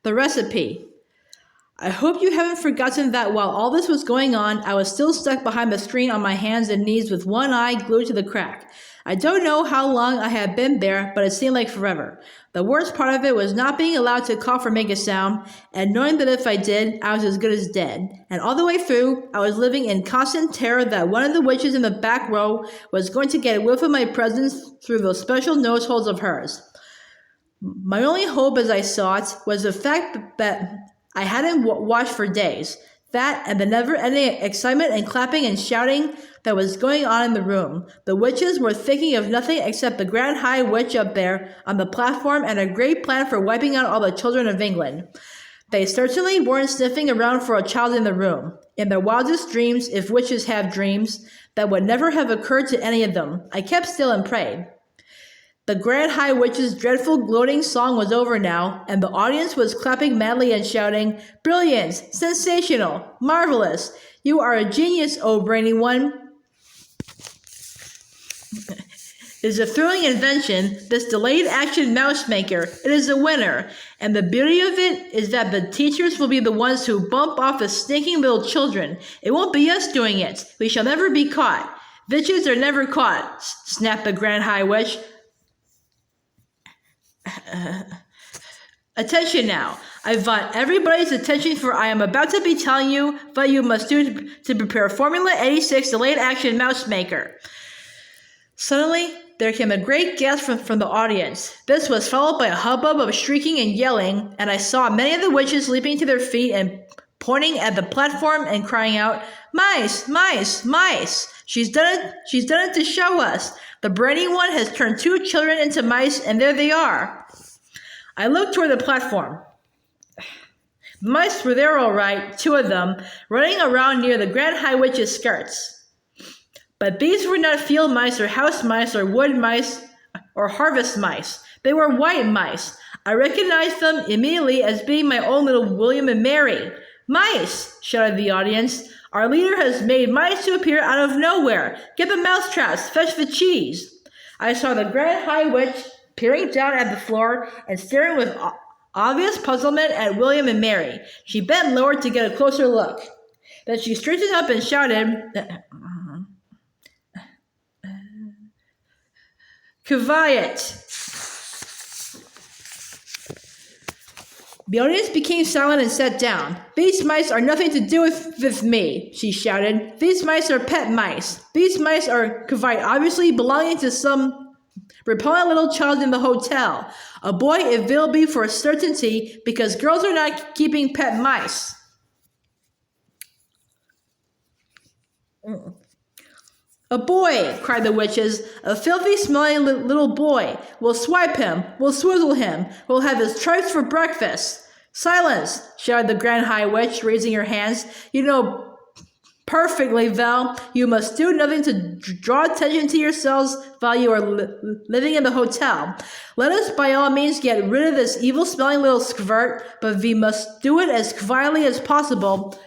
The recipe. I hope you haven't forgotten that while all this was going on, I was still stuck behind the screen on my hands and knees with one eye glued to the crack. I don't know how long I had been there, but it seemed like forever. The worst part of it was not being allowed to cough or make a sound, and knowing that if I did, I was as good as dead. And all the way through, I was living in constant terror that one of the witches in the back row was going to get a whiff of my presence through those special nose holes of hers. My only hope as I saw it was the fact that I hadn't watched for days. That and the never-ending excitement and clapping and shouting that was going on in the room. The witches were thinking of nothing except the Grand High Witch up there on the platform and a great plan for wiping out all the children of England. They certainly weren't sniffing around for a child in the room. In their wildest dreams, if witches have dreams, that would never have occurred to any of them. I kept still and prayed. The Grand High Witch's dreadful gloating song was over now, and the audience was clapping madly and shouting, "Brilliant! Sensational! Marvelous! You are a genius, oh brainy one!" It is a thrilling invention, this delayed action mouse maker. It is a winner, and the beauty of it is that the teachers will be the ones who bump off the stinking little children. It won't be us doing it. We shall never be caught. Witches are never caught, snapped the Grand High Witch. Attention now. I want everybody's attention, for I am about to be telling you what you must do to prepare Formula 86 Delayed Action Mouse Maker. Suddenly, there came a great gasp from the audience. This was followed by a hubbub of shrieking and yelling, and I saw many of the witches leaping to their feet and pointing at the platform and crying out, "Mice! Mice! Mice! She's done it! She's done it to show us! The brainy one has turned 2 children into mice, and there they are." I looked toward the platform. Mice were there all right, 2 of them, running around near the Grand High Witch's skirts. But these were not field mice or house mice or wood mice or harvest mice. They were white mice. I recognized them immediately as being my own little William and Mary. "Mice!" shouted the audience. "Our leader has made mice to appear out of nowhere. Get the mouse traps, fetch the cheese." I saw the Grand High Witch peering down at the floor and staring with obvious puzzlement at William and Mary. She bent lower to get a closer look. Then she straightened up and shouted, "Quiet!" The audience became silent and sat down. "These mice are nothing to do with me," she shouted. "These mice are pet mice. These mice are quite obviously belonging to some repellent little child in the hotel. A boy it will be for certainty, because girls are not keeping pet mice." "A boy!" cried the witches. "A filthy, smelling little boy. We'll swipe him. We'll swizzle him. We'll have his tripe for breakfast." "Silence!" shouted the Grand High Witch, raising her hands. "You know perfectly well you must do nothing to draw attention to yourselves while you are living in the hotel. Let us by all means get rid of this evil-smelling little squirt, but we must do it as quietly as possible.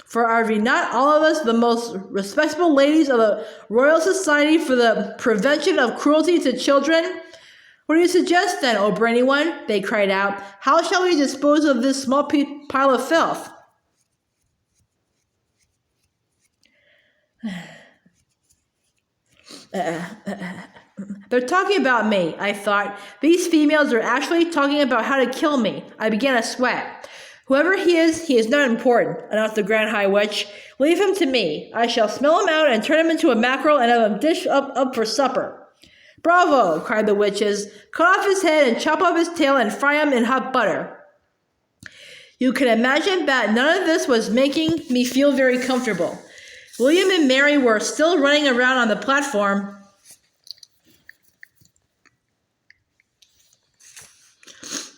For are we not all of us the most respectable ladies of the Royal Society for the Prevention of Cruelty to Children? What do you suggest then, O brainy one?" they cried out. "How shall we dispose of this small pile of filth?" They're talking about me, I thought. These females are actually talking about how to kill me. I began to sweat. "Whoever he is not important," announced the Grand High Witch. "Leave him to me. I shall smell him out and turn him into a mackerel and have him dish up for supper." "Bravo!" cried the witches. "Cut off his head and chop off his tail and fry him in hot butter." You can imagine that none of this was making me feel very comfortable. William and Mary were still running around on the platform,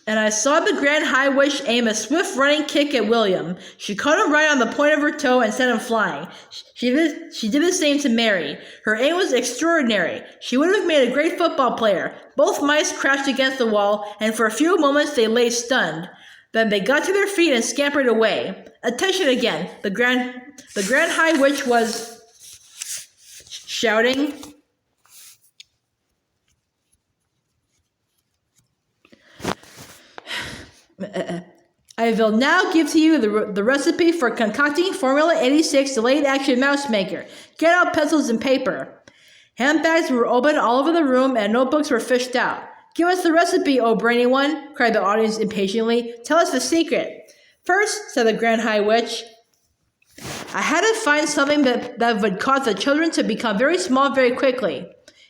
and I saw the Grand High Witch aim a swift running kick at William. She caught him right on the point of her toe and sent him flying. She did the same to Mary. Her aim was extraordinary. She would have made a great football player. Both mice crashed against the wall, and for a few moments they lay stunned. Then they got to their feet and scampered away. Attention again! The Grand High Witch was shouting. I will now give to you the recipe for concocting Formula 86 delayed action mouse maker. Get out pencils and paper. Handbags were opened all over the room and notebooks were fished out. Give us the recipe, oh brainy one, cried the audience impatiently. Tell us the secret. First, said the Grand High Witch, I had to find something that would cause the children to become very small very quickly.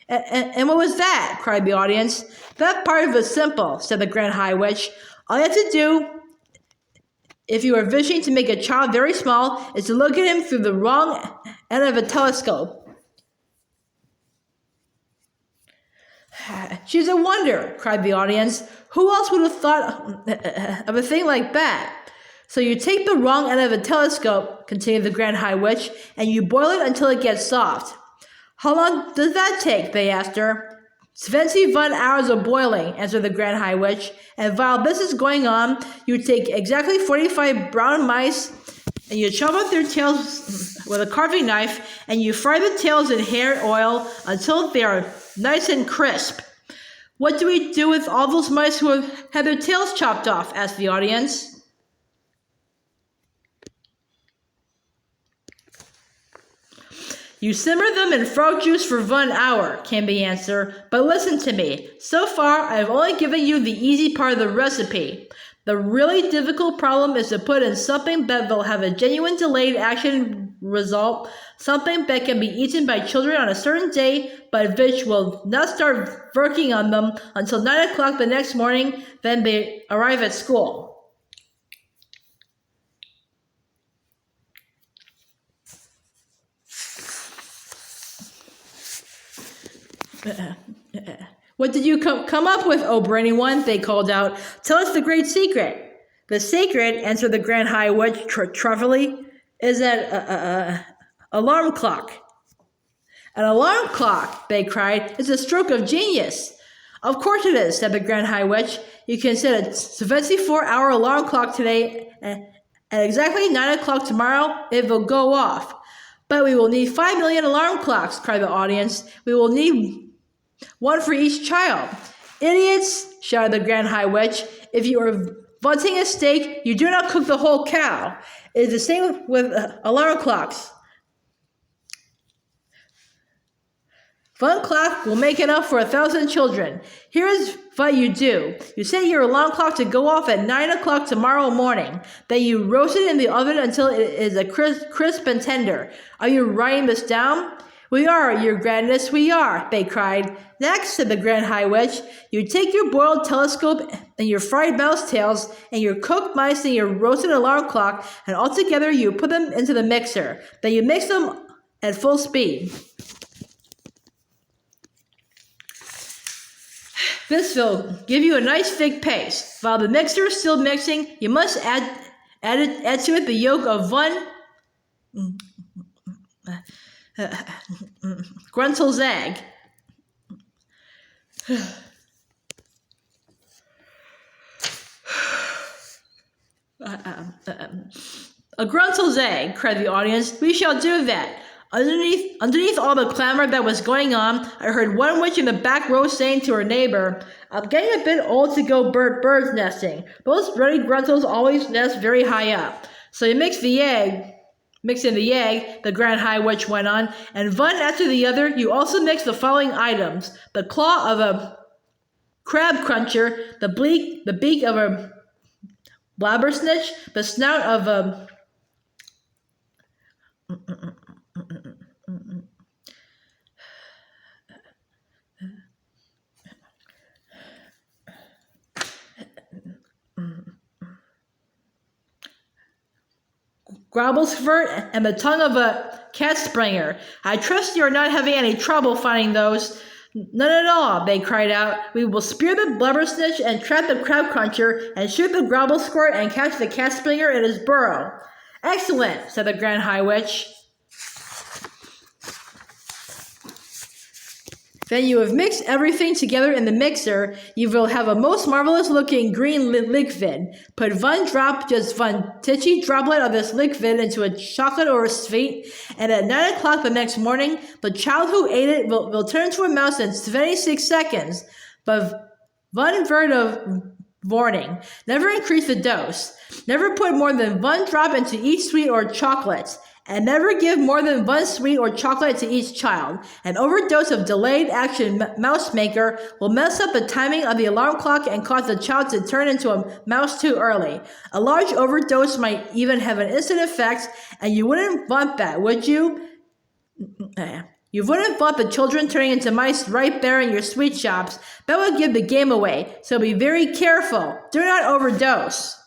And what was that? Cried the audience. That part was simple, said the Grand High Witch. All you have to do, if you are wishing to make a child very small, is to look at him through the wrong end of a telescope. She's a wonder, cried the audience. Who else would have thought of a thing like that? So you take the wrong end of a telescope, continued the Grand High Witch, and you boil it until it gets soft. How long does that take? They asked her. 21 hours of boiling, answered the Grand High Witch, and while this is going on, you take exactly 45 brown mice, and you chop up their tails with a carving knife, and you fry the tails in hair oil until they are nice and crisp. What do we do with all those mice who have had their tails chopped off? Asked the audience. You simmer them in frog juice for 1 hour, came the answer. But listen to me. So far, I have only given you the easy part of the recipe. The really difficult problem is to put in something that will have a genuine delayed action result, something that can be eaten by children on a certain day, but which will not start working on them until 9 o'clock the next morning, then they arrive at school. What did you come up with, oh brainy one? They called out. Tell us the great secret. The secret, answered the Grand High Witch truthfully, is an alarm clock. An alarm clock, they cried, is a stroke of genius. Of course it is, said the Grand High Witch. You can set a 24-hour alarm clock today, and at exactly 9 o'clock tomorrow, it will go off. But we will need 5 million alarm clocks, cried the audience. We will need one for each child. Idiots, shouted the Grand High Witch. If you are wanting a steak, you do not cook the whole cow. It is the same with alarm clocks. One clock will make enough for 1,000 children. Here is what you do. You set your alarm clock to go off at 9 o'clock tomorrow morning. Then you roast it in the oven until it is a crisp and tender. Are you writing this down? We are, your grandness, we are, they cried. Next, said the Grand High Witch, you take your boiled telescope and your fried mouse tails and your cooked mice and your roasted alarm clock, and all together you put them into the mixer. Then you mix them at full speed. This will give you a nice thick paste. While the mixer is still mixing, you must add to it the yolk of one Gruntel's egg. A Gruntel's egg, cried the audience. We shall do that. Underneath all the clamor that was going on, I heard one witch in the back row saying to her neighbor, I'm getting a bit old to go birds nesting. Those ruddy Gruntels always nest very high up. So you mix in the egg, the Grand High Witch went on, and one after the other, you also mix the following items. The claw of a crab cruncher, the beak of a blabbersnitch, the snout of a grobblesfurt, and the tongue of a cat springer. I trust you are not having any trouble finding those. None at all, they cried out. We will spear the blubbersnitch and trap the crab cruncher and shoot the grobblesquirt and catch the cat springer in his burrow. Excellent, said the Grand High Witch. Then you have mixed everything together in the mixer. You will have a most marvelous looking green liquid. Put one drop, just one titchy droplet of this liquid into a chocolate or a sweet, and at 9 o'clock the next morning, the child who ate it will turn into a mouse in 26 seconds. But one word of Warning: never increase the dose. Never put more than 1 drop into each sweet or chocolate. And never give more than 1 sweet or chocolate to each child. An overdose of delayed action mouse maker will mess up the timing of the alarm clock and cause the child to turn into a mouse too early. A large overdose might even have an instant effect, and you wouldn't want that, would you? You wouldn't want the children turning into mice right there in your sweet shops. That would give the game away, so be very careful. Do not overdose.